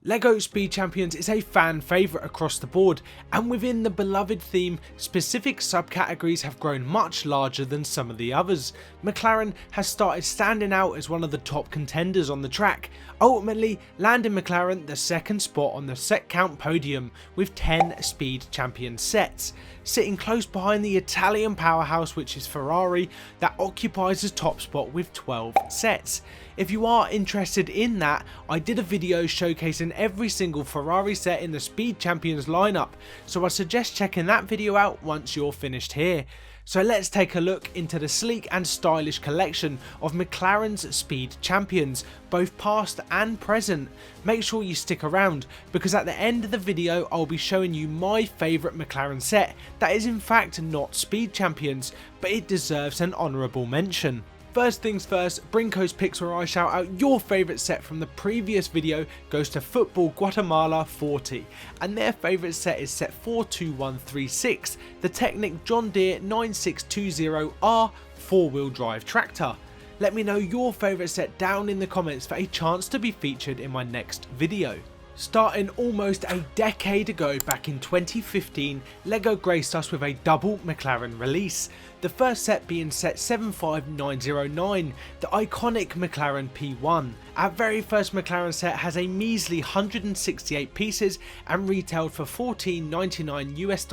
LEGO Speed Champions is a fan favourite across the board, and within the beloved theme, specific subcategories have grown much larger than some of the others. McLaren has started standing out as one of the top contenders on the track, ultimately landing McLaren the second spot on the set count podium with 10 Speed Champion sets, sitting close behind the Italian powerhouse which is Ferrari that occupies the top spot with 12 sets. If you are interested in that, I did a video showcasing every single Ferrari set in the Speed Champions lineup, so I suggest checking that video out once you're finished here. So let's take a look into the sleek and stylish collection of McLaren's Speed Champions, both past and present. Make sure you stick around, because at the end of the video I'll be showing you my favourite McLaren set that is in fact not Speed Champions, but it deserves an honourable mention. First things first, Brinko's Picks, where I shout out your favourite set from the previous video, goes to Football Guatemala 40, and their favourite set is set 42136, the Technic John Deere 9620R 4-wheel drive tractor. Let me know your favourite set down in the comments for a chance to be featured in my next video. Starting almost a decade ago, back in 2015, LEGO graced us with a double McLaren release, the first set being set 75909, the iconic McLaren P1. Our very first McLaren set has a measly 168 pieces and retailed for $14.99 US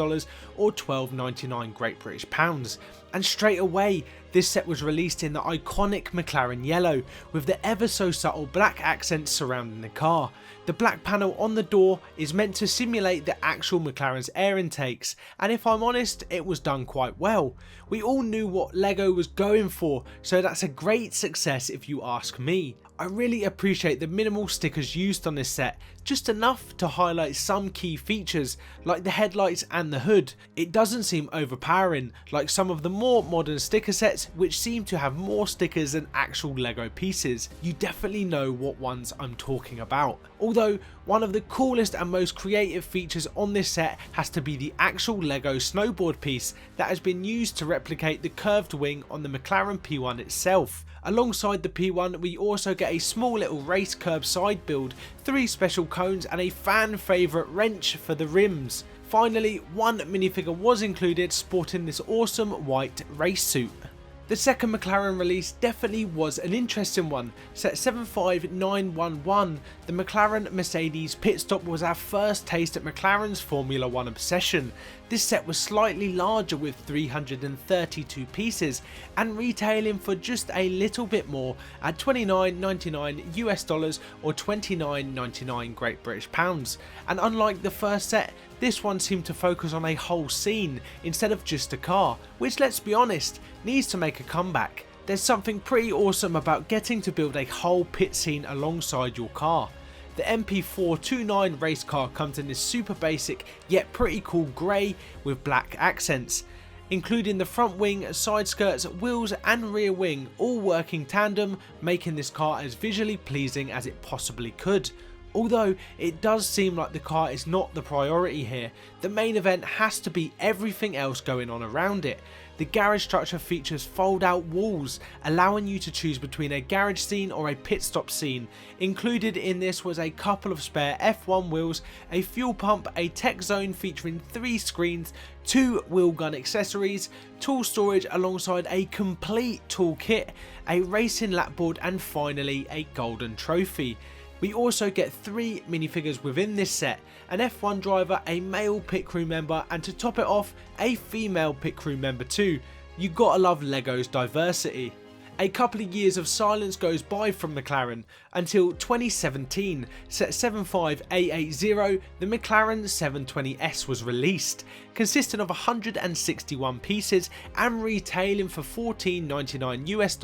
or $12.99 Great British pounds. And straight away, this set was released in the iconic McLaren yellow with the ever so subtle black accents surrounding the car. The black panel on the door is meant to simulate the actual McLaren's air intakes, and if I'm honest, it was done quite well. We all knew what LEGO was going for, so that's a great success if you ask me. I really appreciate the minimal stickers used on this set, just enough to highlight some key features like the headlights and the hood. It doesn't seem overpowering like some of the more modern sticker sets which seem to have more stickers than actual LEGO pieces. You definitely know what ones I'm talking about. Although one of the coolest and most creative features on this set has to be the actual LEGO snowboard piece that has been used to replicate the curved wing on the McLaren P1 itself. Alongside the P1 we also get a small little race curb side build, 3 special cones and a fan favourite wrench for the rims. Finally, one minifigure was included sporting this awesome white race suit. The second McLaren release definitely was an interesting one. Set 75911, the McLaren Mercedes pit stop was our first taste at McLaren's Formula 1 obsession. This set was slightly larger with 332 pieces and retailing for just a little bit more at $29.99 US or $29.99 Great British pounds. And unlike the first set, this one seemed to focus on a whole scene instead of just a car, which, let's be honest, needs to make a comeback. There's something pretty awesome about getting to build a whole pit scene alongside your car. The MP429 race car comes in this super basic yet pretty cool grey with black accents, including the front wing, side skirts, wheels and rear wing all working tandem, making this car as visually pleasing as it possibly could. Although it does seem like the car is not the priority here, the main event has to be everything else going on around it. The garage structure features fold out walls, allowing you to choose between a garage scene or a pit stop scene. Included in this was a couple of spare F1 wheels, a fuel pump, a tech zone featuring 3 screens, 2 wheel gun accessories, tool storage alongside a complete toolkit, a racing lap board and finally a golden trophy. We also get 3 minifigures within this set, an F1 driver, a male pit crew member and to top it off, a female pit crew member too. You gotta love LEGO's diversity. A couple of years of silence goes by from McLaren until 2017, set 75880, the McLaren 720S was released, consisting of 161 pieces and retailing for $14.99 US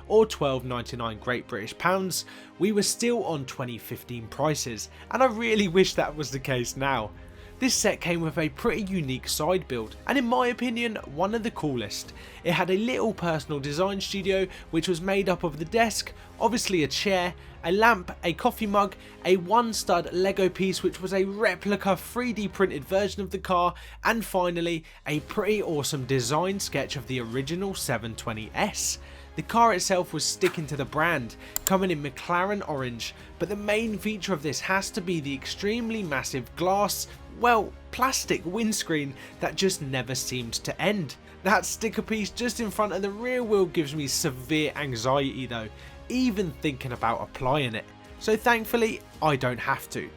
or $12.99 Great British pounds. We were still on 2015 prices, and I really wish that was the case now. This set came with a pretty unique side build, and in my opinion, one of the coolest. It had a little personal design studio which was made up of the desk, obviously a chair, a lamp, a coffee mug, a 1-stud Lego piece which was a replica 3D printed version of the car, and finally a pretty awesome design sketch of the original 720S. The The car itself was sticking to the brand, coming in McLaren orange, but the main feature of this has to be the extremely massive glass, well, plastic windscreen that just never seemed to end. That sticker piece just in front of the rear wheel gives me severe anxiety though, even thinking about applying it. So thankfully, I don't have to.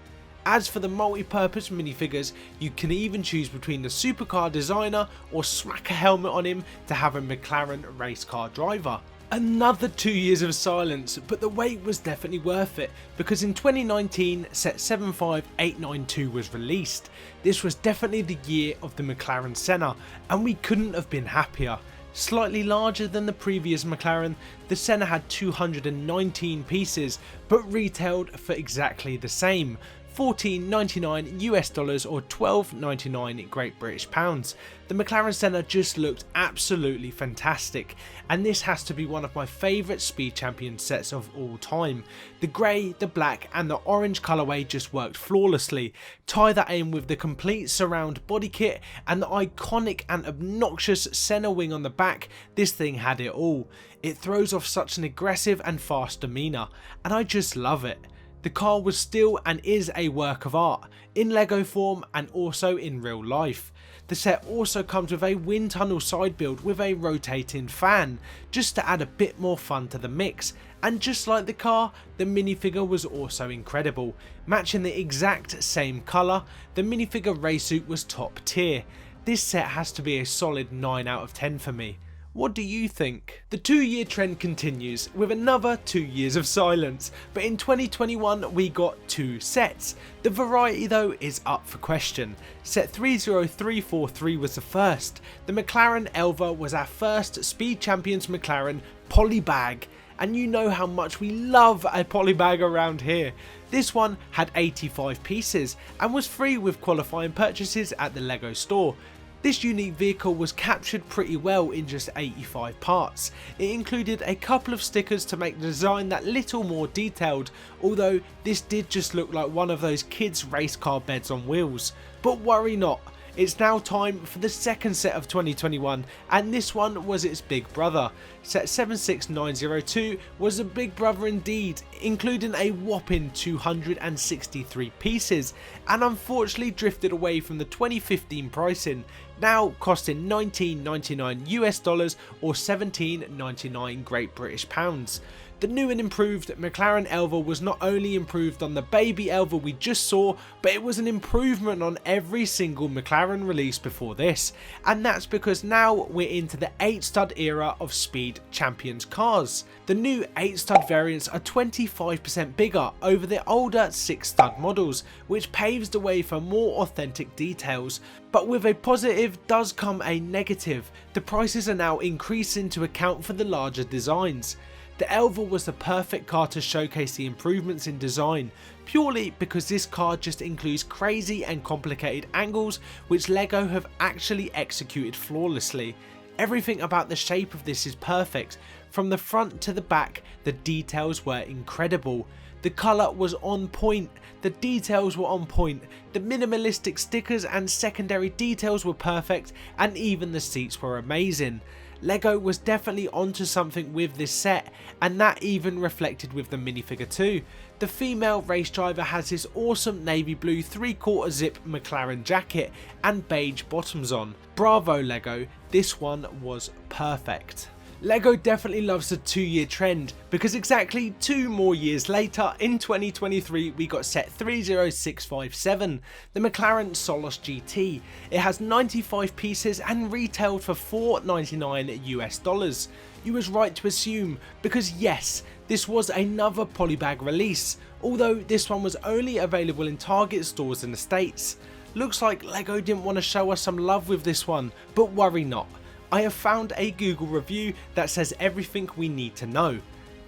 As for the multi-purpose minifigures, you can even choose between the supercar designer or smack a helmet on him to have a McLaren race car driver. Another 2 years of silence, but the wait was definitely worth it, because in 2019 set 75892 was released. This was definitely the year of the McLaren Senna, and we couldn't have been happier. Slightly larger than the previous McLaren, the Senna had 219 pieces, but retailed for exactly the same. $14.99 US dollars or $12.99 Great British pounds. The McLaren Senna just looked absolutely fantastic, and this has to be one of my favourite Speed Champion sets of all time. The grey, the black and the orange colourway just worked flawlessly. Tie that in with the complete surround body kit and the iconic and obnoxious Senna wing on the back, this thing had it all. It throws off such an aggressive and fast demeanour, and I just love it. The car was still and is a work of art, in Lego form and also in real life. The set also comes with a wind tunnel side build with a rotating fan, just to add a bit more fun to the mix, and just like the car, the minifigure was also incredible. Matching the exact same colour, the minifigure race suit was top tier. This set has to be a solid 9 out of 10 for me. What do you think? The 2-year trend continues with another 2 years of silence, but in 2021 we got 2 sets. The variety though is up for question. Set 30343 was the first. The McLaren Elva was our first Speed Champions McLaren polybag, and you know how much we love a polybag around here. This one had 85 pieces and was free with qualifying purchases at the Lego store. This unique vehicle was captured pretty well in just 85 parts. It included a couple of stickers to make the design that little more detailed, although this did just look like one of those kids race car beds on wheels. But worry not, it's now time for the second set of 2021, and this one was its big brother. Set 76902 was a big brother indeed, including a whopping 263 pieces, and unfortunately drifted away from the 2015 pricing, now costing $19.99 US dollars or $17.99 Great British pounds. The new and improved McLaren Elva was not only improved on the baby Elva we just saw, but it was an improvement on every single McLaren release before this, and that's because now we're into the 8-stud era of Speed Champions cars. The new 8-stud variants are 25% bigger over the older 6-stud models, which paves the way for more authentic details. But with a positive does come a negative. The prices are now increasing to account for the larger designs. The Elva was the perfect car to showcase the improvements in design, purely because this car just includes crazy and complicated angles which Lego have actually executed flawlessly. Everything about the shape of this is perfect. From the front to the back, the details were incredible. The colour was on point, the details were on point, the minimalistic stickers and secondary details were perfect, and even the seats were amazing. Lego was definitely onto something with this set, and that even reflected with the minifigure too. The female race driver has this awesome navy blue 3/4 zip McLaren jacket and beige bottoms on. Bravo Lego, this one was perfect. Lego definitely loves the 2-year trend, because exactly 2 more years later, in 2023, we got set 30657, the McLaren Solos GT. It has 95 pieces and retailed for $4.99 US dollars. You was right to assume, because yes, this was another polybag release, although this one was only available in Target stores in the States. Looks like Lego didn't want to show us some love with this one, but worry not. I have found a Google review that says everything we need to know.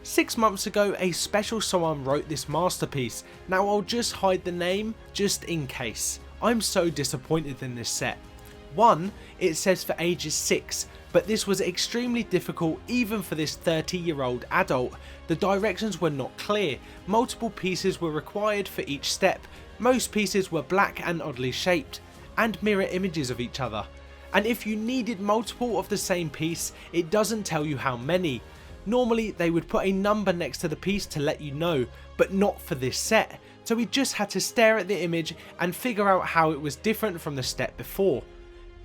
6 months ago, a special someone wrote this masterpiece. Now I'll just hide the name just in case. I'm so disappointed in this set. 1, it says for ages 6, but this was extremely difficult even for this 30-year-old adult. The directions were not clear, multiple pieces were required for each step, most pieces were black and oddly shaped, and mirror images of each other. And if you needed multiple of the same piece, it doesn't tell you how many. Normally they would put a number next to the piece to let you know, but not for this set, so we just had to stare at the image and figure out how it was different from the step before.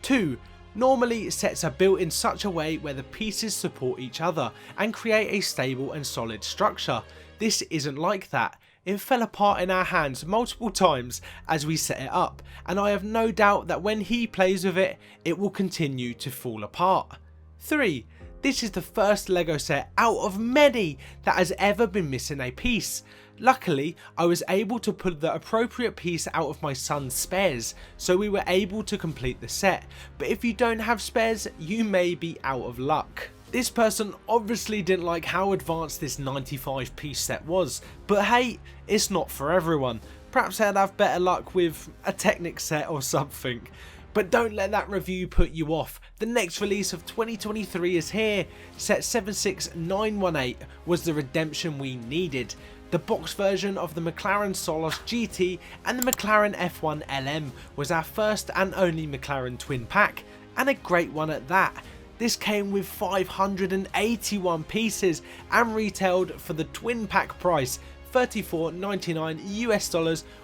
2. Normally sets are built in such a way where the pieces support each other and create a stable and solid structure. This isn't like that. It fell apart in our hands multiple times as we set it up, and I have no doubt that when he plays with it, it will continue to fall apart. 3. This is the first LEGO set out of many that has ever been missing a piece. Luckily, I was able to pull the appropriate piece out of my son's spares, so we were able to complete the set, but if you don't have spares, you may be out of luck. This person obviously didn't like how advanced this 95 piece set was, but hey, it's not for everyone. Perhaps they'd have better luck with a Technic set or something. But don't let that review put you off. The next release of 2023 is here. Set 76918 was the redemption we needed. The box version of the McLaren Solos GT and the McLaren F1 LM was our first and only McLaren twin pack, and a great one at that. This came with 581 pieces and retailed for the twin pack price $34.99 US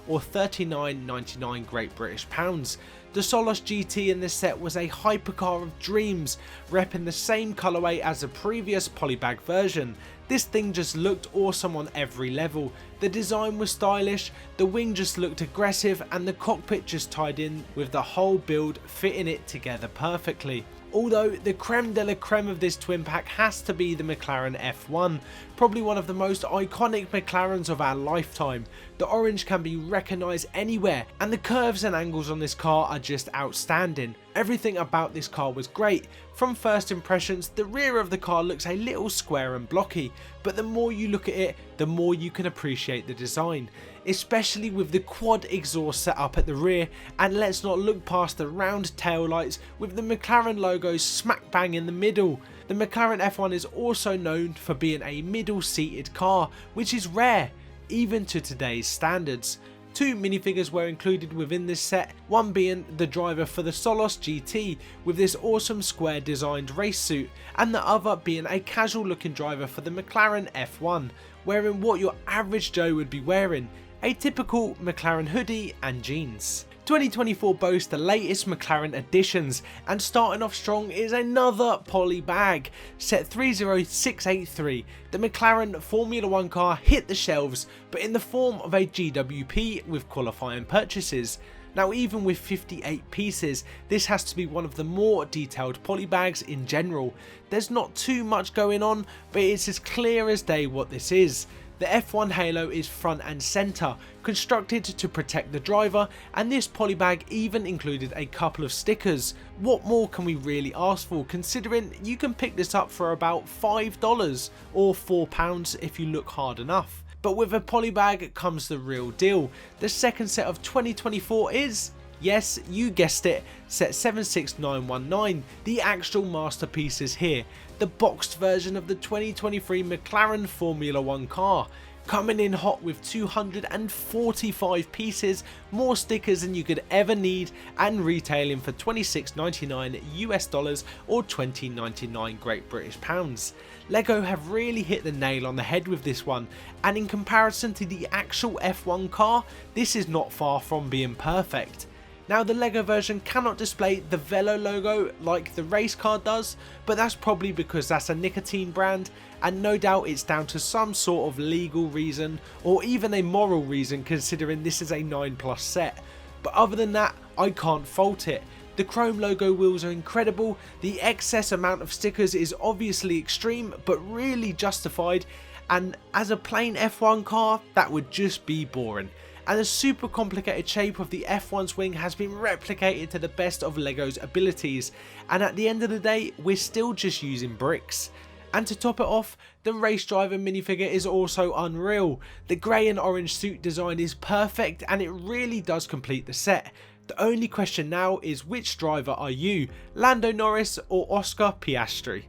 or $39.99 Great British pounds. The Solos GT in this set was a hypercar of dreams, repping the same colourway as the previous polybag version. This thing just looked awesome on every level. The design was stylish, the wing just looked aggressive, and the cockpit just tied in with the whole build, fitting it together perfectly. Although the creme de la creme of this twin pack has to be the McLaren F1, probably one of the most iconic McLarens of our lifetime. The orange can be recognised anywhere, and the curves and angles on this car are just outstanding. Everything about this car was great. From first impressions, the rear of the car looks a little square and blocky, but the more you look at it, the more you can appreciate the design, especially with the quad exhaust set up at the rear, and let's not look past the round tail lights with the McLaren logo smack bang in the middle. The McLaren F1 is also known for being a middle seated car, which is rare, even to today's standards. 2 minifigures were included within this set, one being the driver for the Solos GT with this awesome square designed race suit, and the other being a casual looking driver for the McLaren F1, wearing what your average Joe would be wearing, a typical McLaren hoodie and jeans. 2024 boasts the latest McLaren additions, and starting off strong is another poly bag. Set 30683, the McLaren Formula 1 car hit the shelves, but in the form of a GWP with qualifying purchases. Now, even with 58 pieces, this has to be one of the more detailed poly bags in general. There's not too much going on, but it's as clear as day what this is. The F1 halo is front and centre, constructed to protect the driver, and this polybag even included a couple of stickers. What more can we really ask for, considering you can pick this up for about $5 or £4 if you look hard enough. But with a polybag comes the real deal. The second set of 2024 is, yes, you guessed it, set 76919, the actual masterpiece is here. The boxed version of the 2023 McLaren Formula 1 car, coming in hot with 245 pieces, more stickers than you could ever need, and retailing for $26.99 US or $20.99 Great British pounds. LEGO have really hit the nail on the head with this one, and in comparison to the actual F1 car, this is not far from being perfect. Now, the LEGO version cannot display the Velo logo like the race car does, but that's probably because that's a nicotine brand, and no doubt it's down to some sort of legal reason or even a moral reason, considering this is a 9+ set. But other than that, I can't fault it. The chrome logo wheels are incredible, the excess amount of stickers is obviously extreme but really justified, and as a plain F1 car, that would just be boring. And the super complicated shape of the F1's wing has been replicated to the best of LEGO's abilities, and at the end of the day, we're still just using bricks. And to top it off, the race driver minifigure is also unreal. The grey and orange suit design is perfect, and it really does complete the set. The only question now is, which driver are you, Lando Norris or Oscar Piastri?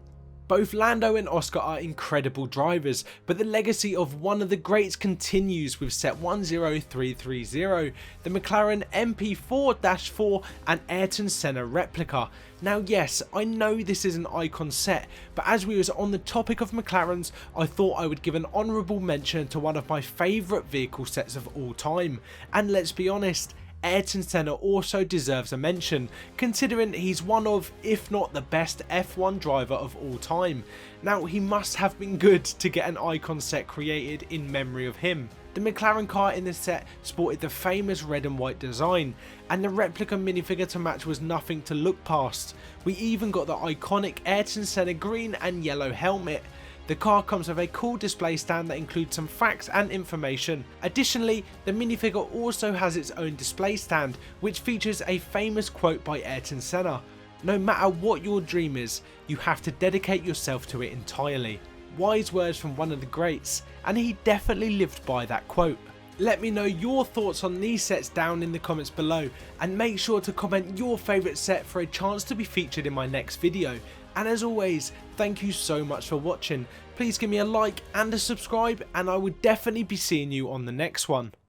Both Lando and Oscar are incredible drivers, but the legacy of one of the greats continues with set 10330, the McLaren MP4-4 and Ayrton Senna replica. Now yes, I know this is an icon set, but as we was on the topic of McLarens, I thought I would give an honourable mention to one of my favourite vehicle sets of all time, and let's be honest, Ayrton Senna also deserves a mention, considering he's one of, if not the best F1 driver of all time. Now he must have been good to get an icon set created in memory of him. The McLaren car in this set sported the famous red and white design, and the replica minifigure to match was nothing to look past. We even got the iconic Ayrton Senna green and yellow helmet. The car comes with a cool display stand that includes some facts and information. Additionally, the minifigure also has its own display stand, which features a famous quote by Ayrton Senna: "No matter what your dream is, you have to dedicate yourself to it entirely." Wise words from one of the greats, and he definitely lived by that quote. Let me know your thoughts on these sets down in the comments below, and make sure to comment your favourite set for a chance to be featured in my next video. And as always, thank you so much for watching. Please give me a like and a subscribe, and I will definitely be seeing you on the next one.